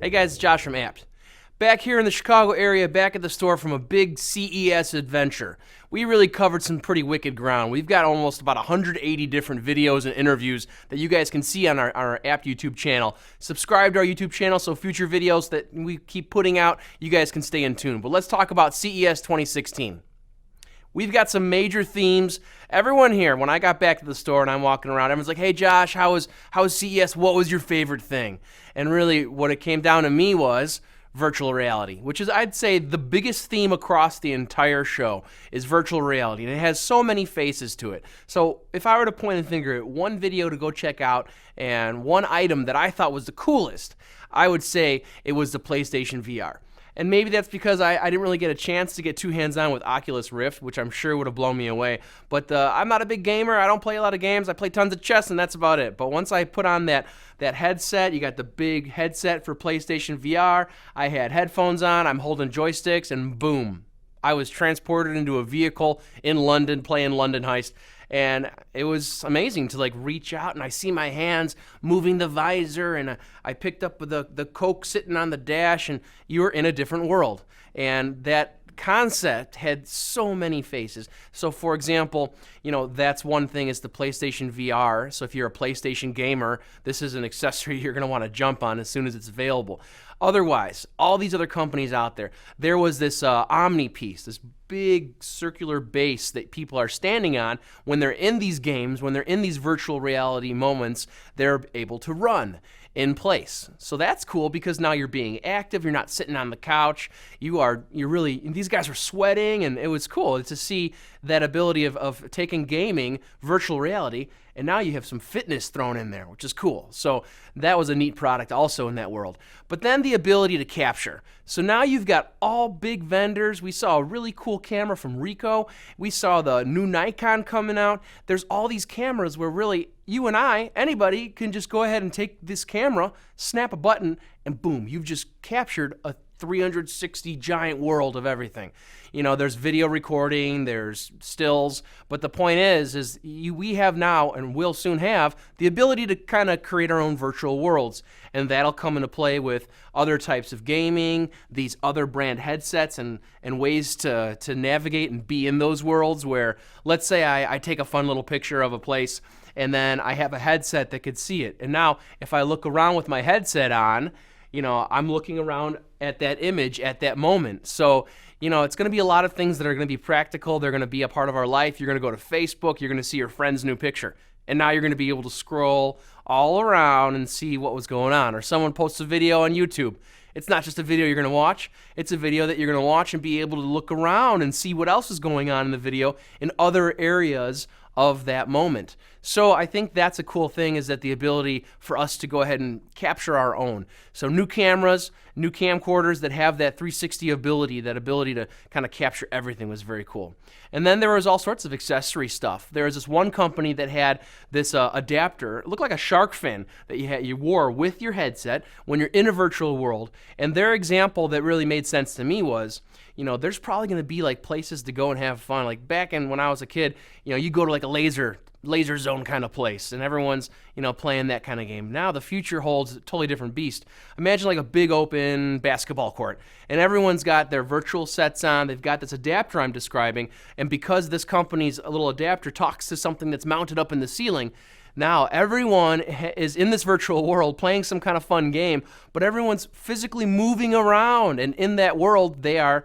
Hey guys, it's Josh from Apt. Back here in the Chicago area, back at the store from a big CES adventure. We really covered some pretty wicked ground. We've got almost about 180 different videos and interviews that you guys can see on our Apt YouTube channel. Subscribe to our YouTube channel so future videos that we keep putting out, you guys can stay in tune. But let's talk about CES 2016. We've got some major themes. Everyone here, when I got back to the store and I'm walking around, everyone's like, hey Josh, how was CES? What was your favorite thing? And really what it came down to me was virtual reality, which is, I'd say, the biggest theme across the entire show is virtual reality. And it has so many faces to it. So if I were to point a finger at one video to go check out and one item that I thought was the coolest, I would say it was the PlayStation VR. And maybe that's because I didn't really get a chance to get too hands-on with Oculus Rift, which I'm sure would have blown me away. But I'm not a big gamer. I don't play a lot of games. I play tons of chess, and that's about it. But once I put on that headset, you got the big headset for PlayStation VR. I had headphones on. I'm holding joysticks, and boom. I was transported into a vehicle in London playing London Heist. And it was amazing to reach out and I see my hands moving the visor and I picked up the Coke sitting on the dash and you're in a different world. And that concept had so many faces. So for example, that's one thing is the PlayStation VR. So if you're a PlayStation gamer, this is an accessory you're going to want to jump on as soon as it's available. Otherwise, all these other companies out there was this Omni piece, this big circular base that people are standing on when they're in these games, when they're in these virtual reality moments, they're able to run in place. So that's cool because now you're being active, you're not sitting on the couch, you're really, these guys are sweating, and it was cool to see that ability of taking gaming, virtual reality, and now you have some fitness thrown in there, which is cool. So that was a neat product also in that world. But then the ability to capture. So now you've got all big vendors. We saw a really cool camera from Ricoh. We saw the new Nikon coming out. There's all these cameras where really you and I, anybody, can just go ahead and take this camera, snap a button, and boom, you've just captured a 360 giant world of everything. There's video recording, there's stills, but the point is we have now and will soon have the ability to kind of create our own virtual worlds, and that'll come into play with other types of gaming, these other brand headsets, and ways to navigate and be in those worlds where, let's say I take a fun little picture of a place and then I have a headset that could see it. And now if I look around with my headset on, I'm looking around at that image at that moment. So, it's going to be a lot of things that are going to be practical. They're going to be a part of our life. You're going to go to Facebook. You're going to see your friend's new picture. And now you're going to be able to scroll all around and see what was going on. Or someone posts a video on YouTube. It's not just a video you're going to watch. It's a video that you're going to watch and be able to look around and see what else is going on in the video in other areas of that moment. So I think that's a cool thing, is that the ability for us to go ahead and capture our own. So new cameras, new camcorders that have that 360 ability, that ability to kind of capture everything was very cool. And then there was all sorts of accessory stuff. There was this one company that had this adapter. It looked like a shark fin that you wore with your headset when you're in a virtual world. And their example that really made sense to me was, there's probably going to be places to go and have fun. Like back when I was a kid, you go to a laser zone kind of place and everyone's playing that kind of game. Now the future holds a totally different beast. Imagine a big open basketball court and everyone's got their virtual sets on. They've got this adapter I'm describing, and because this company's little adapter talks to something that's mounted up in the ceiling, now everyone is in this virtual world playing some kind of fun game, but everyone's physically moving around, and in that world they are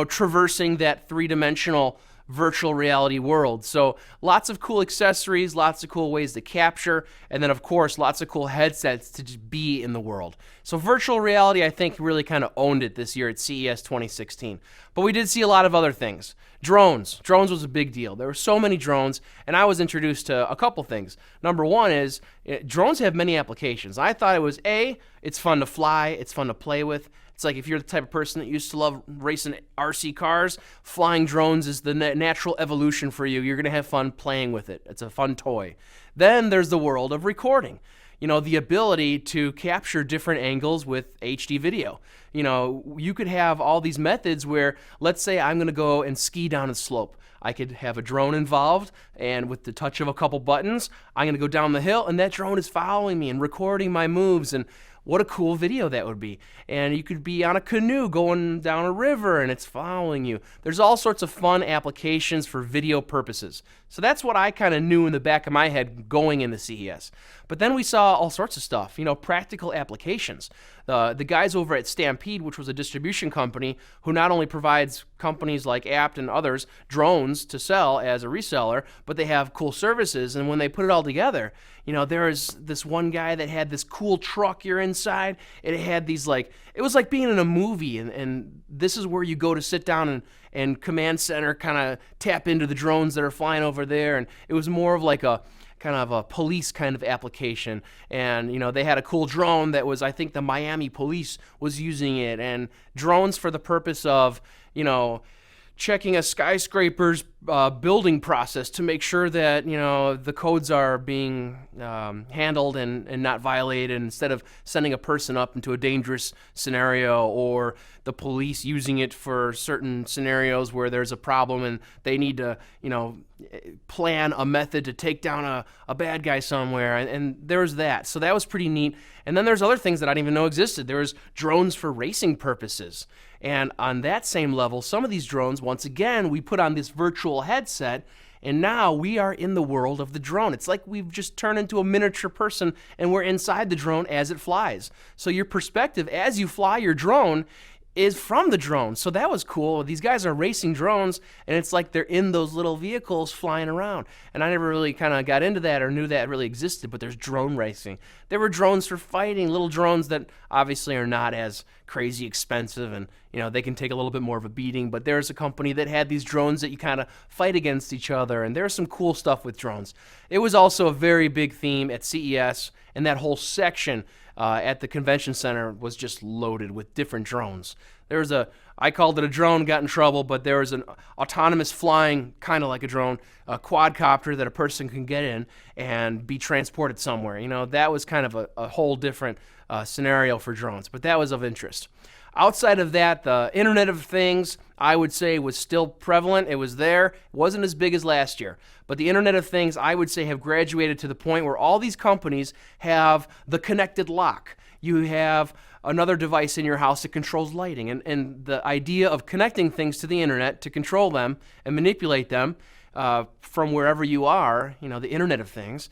traversing that three-dimensional virtual reality world. So lots of cool accessories, lots of cool ways to capture, and then of course lots of cool headsets to just be in the world. So virtual reality, I think, really kind of owned it this year at CES 2016. But we did see a lot of other things. Drones was a big deal. There were so many drones, and I was introduced to a couple things. Number one is drones have many applications. I thought it was it's fun to fly, it's fun to play with. It's like if you're the type of person that used to love racing RC cars, flying drones is the natural evolution for you. You're going to have fun playing with it. It's a fun toy. Then there's the world of recording. the ability to capture different angles with HD video. You could have all these methods where, let's say I'm going to go and ski down a slope. I could have a drone involved, and with the touch of a couple buttons, I'm going to go down the hill, and that drone is following me and recording my moves, and what a cool video that would be. And you could be on a canoe going down a river, and it's following you. There's all sorts of fun applications for video purposes. So that's what I kind of knew in the back of my head going into CES. But then we saw all sorts of stuff, practical applications. The guys over at Stampede, which was a distribution company who not only provides companies like Apt and others drones to sell as a reseller, but they have cool services. And when they put it all together, there was this one guy that had this cool truck you're inside. It had these it was like being in a movie, and this is where you go to sit down and command center kind of tap into the drones that are flying over there. And it was more of like a kind of a police kind of application. And, they had a cool drone that was, I think the Miami police was using it, and drones for the purpose of, checking a skyscraper's building process to make sure that the codes are being handled and not violated, instead of sending a person up into a dangerous scenario, or the police using it for certain scenarios where there's a problem and they need to plan a method to take down a bad guy somewhere, and there's that. So that was pretty neat. And then there's other things that I didn't even know existed. There was drones for racing purposes. And on that same level, some of these drones, once again, we put on this virtual headset, and now we are in the world of the drone. It's like we've just turned into a miniature person, and we're inside the drone as it flies. So your perspective as you fly your drone is from the drone. So that was cool. These guys are racing drones, and it's like they're in those little vehicles flying around. And I never really kind of got into that or knew that really existed, but there's drone racing. There were drones for fighting, little drones that obviously are not as crazy expensive, and they can take a little bit more of a beating. But there's a company that had these drones that you kind of fight against each other, and there's some cool stuff with drones. It was also a very big theme at CES, and that whole section at the convention center was just loaded with different drones. I called it a drone, got in trouble, but there was an autonomous flying, kind of like a drone, a quadcopter that a person can get in and be transported somewhere. That was kind of a whole different scenario for drones, but that was of interest. Outside of that, the Internet of Things, I would say, was still prevalent. It was there. It wasn't as big as last year. But the Internet of Things, I would say, have graduated to the point where all these companies have the connected lock. You have another device in your house that controls lighting. And the idea of connecting things to the Internet to control them and manipulate them from wherever you are, the Internet of Things,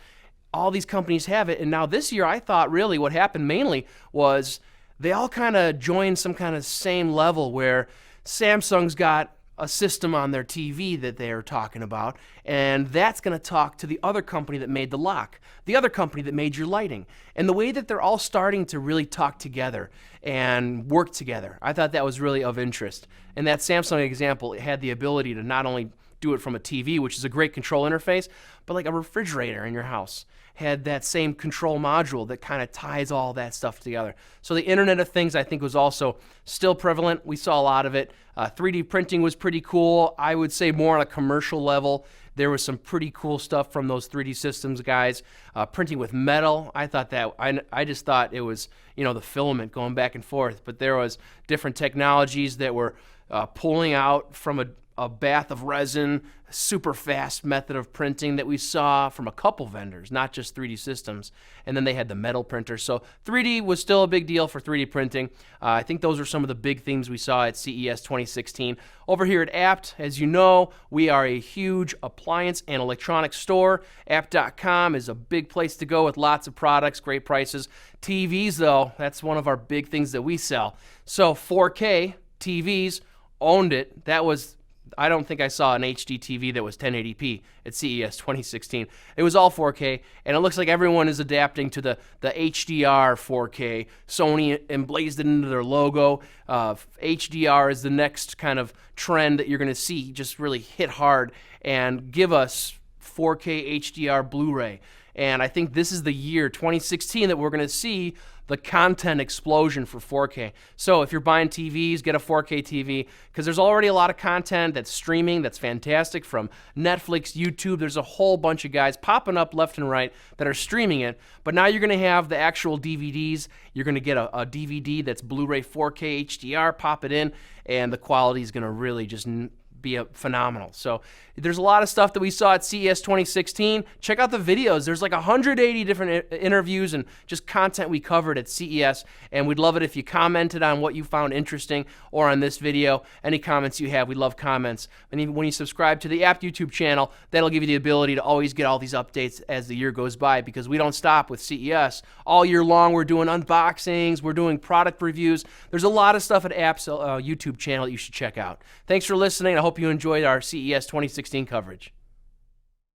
all these companies have it. And now this year, I thought really what happened mainly was they all kind of joined some kind of same level, where Samsung's got a system on their TV that they're talking about, and that's going to talk to the other company that made the lock, the other company that made your lighting. And the way that they're all starting to really talk together and work together, I thought that was really of interest. And that Samsung example, it had the ability to not only do it from a TV, which is a great control interface, but like a refrigerator in your house had that same control module that kind of ties all that stuff together. So the Internet of Things, I think, was also still prevalent. We saw a lot of it. 3D printing was pretty cool. I would say more on a commercial level. There was some pretty cool stuff from those 3D systems guys. Printing with metal, I thought that, I just thought it was, the filament going back and forth. But there was different technologies that were pulling out from a bath of resin, super fast method of printing that we saw from a couple vendors, not just 3D Systems. And then they had the metal printer. So 3D was still a big deal for 3D printing. I think those are some of the big themes we saw at CES 2016. Over here at Apt, as you know, we are a huge appliance and electronics store. Apt.com is a big place to go with lots of products, great prices. TVs, though, that's one of our big things that we sell. So 4K TVs, owned it. I don't think I saw an HD TV that was 1080p at CES 2016. It was all 4K, and it looks like everyone is adapting to the HDR 4K. Sony emblazed it into their logo. HDR is the next kind of trend that you're going to see just really hit hard and give us 4K HDR Blu-ray. And I think this is the year, 2016, that we're going to see the content explosion for 4K. So if you're buying TVs, get a 4K TV, because there's already a lot of content that's streaming that's fantastic from Netflix, YouTube. There's a whole bunch of guys popping up left and right that are streaming it. But now you're going to have the actual DVDs. You're going to get a DVD that's Blu-ray 4K HDR, pop it in, and the quality is going to really just be phenomenal. So there's a lot of stuff that we saw at CES 2016. Check out the videos. There's like 180 different interviews and just content we covered at CES, and we'd love it if you commented on what you found interesting or on this video. Any comments you have, we love comments. And even when you subscribe to the Apt YouTube channel, that'll give you the ability to always get all these updates as the year goes by, because we don't stop with CES. All year long, we're doing unboxings, we're doing product reviews. There's a lot of stuff at Apt's YouTube channel that you should check out. Thanks for listening. I hope you enjoyed our CES 2016 coverage.